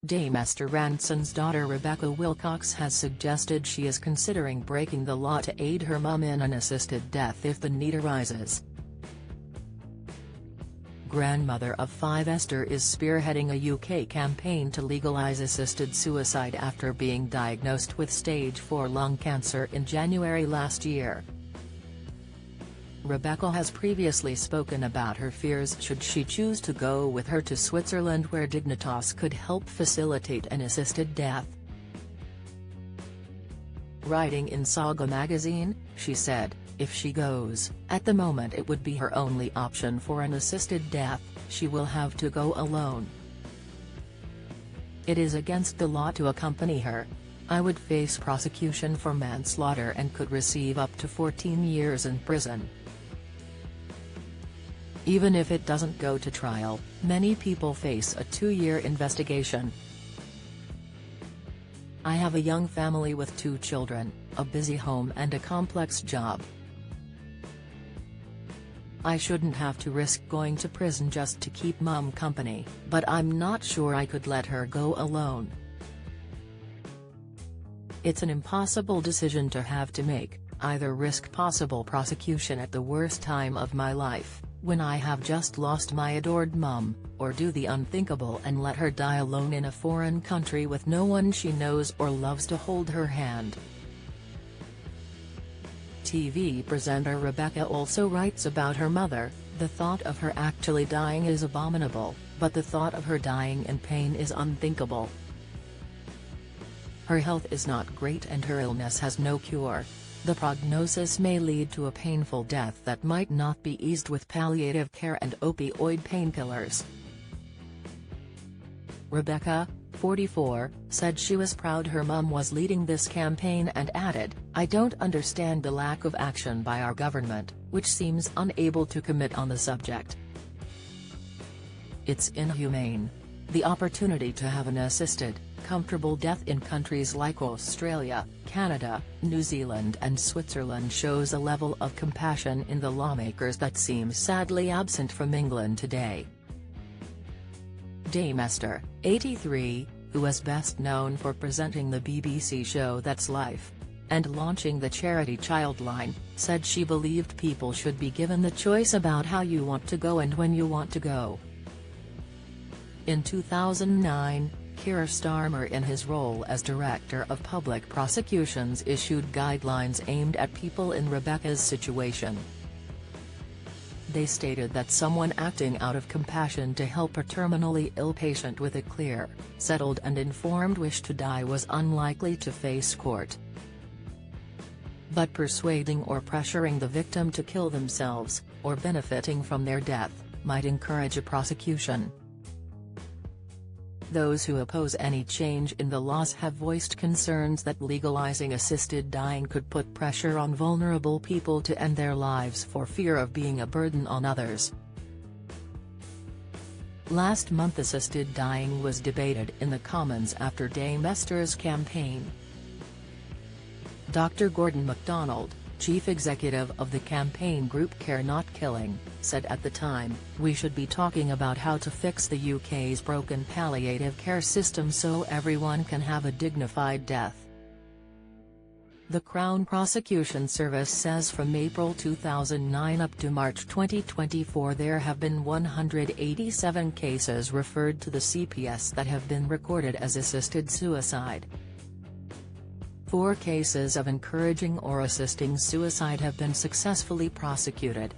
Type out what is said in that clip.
Dame Esther Rantzen's daughter Rebecca Wilcox has suggested she is considering breaking the law to aid her mum in an assisted death if the need arises. Grandmother of 5 Esther is spearheading a UK campaign to legalise assisted suicide after being diagnosed with stage 4 lung cancer in January last year. Rebecca has previously spoken about her fears should she choose to go with her to Switzerland, where Dignitas could help facilitate an assisted death. Writing in Saga magazine, she said, "If she goes, at the moment it would be her only option for an assisted death. She will have to go alone. It is against the law to accompany her. I would face prosecution for manslaughter and could receive up to 14 years in prison. Even if it doesn't go to trial, many people face a 2-year investigation. I have a young family with 2 children, a busy home and a complex job. I shouldn't have to risk going to prison just to keep mum company, but I'm not sure I could let her go alone. It's an impossible decision to have to make, either risk possible prosecution at the worst time of my life, when I have just lost my adored mum, or do the unthinkable and let her die alone in a foreign country with no one she knows or loves to hold her hand." TV presenter Rebecca also writes about her mother, "The thought of her actually dying is abominable, but the thought of her dying in pain is unthinkable. Her health is not great and her illness has no cure. The prognosis may lead to a painful death that might not be eased with palliative care and opioid painkillers." Rebecca, 44, said she was proud her mum was leading this campaign and added, "I don't understand the lack of action by our government, which seems unable to commit on the subject. It's inhumane. The opportunity to have an assisted, comfortable death in countries like Australia, Canada, New Zealand and Switzerland shows a level of compassion in the lawmakers that seems sadly absent from England today." Dame Esther, 83, who is best known for presenting the BBC show That's Life, and launching the charity Childline, said she believed people should be given the choice about how you want to go and when you want to go. In 2009, Keir Starmer, in his role as Director of Public Prosecutions, issued guidelines aimed at people in Rebecca's situation. They stated that someone acting out of compassion to help a terminally ill patient with a clear, settled and informed wish to die was unlikely to face court. But persuading or pressuring the victim to kill themselves, or benefiting from their death, might encourage a prosecution. Those who oppose any change in the laws have voiced concerns that legalizing assisted dying could put pressure on vulnerable people to end their lives for fear of being a burden on others. Last month assisted dying was debated in the Commons after Dame Esther's campaign. Dr. Gordon MacDonald, chief executive of the campaign group Care Not Killing, said at the time, "We should be talking about how to fix the UK's broken palliative care system so everyone can have a dignified death." The Crown Prosecution Service says from April 2009 up to March 2024 there have been 187 cases referred to the CPS that have been recorded as assisted suicide. 4 cases of encouraging or assisting suicide have been successfully prosecuted,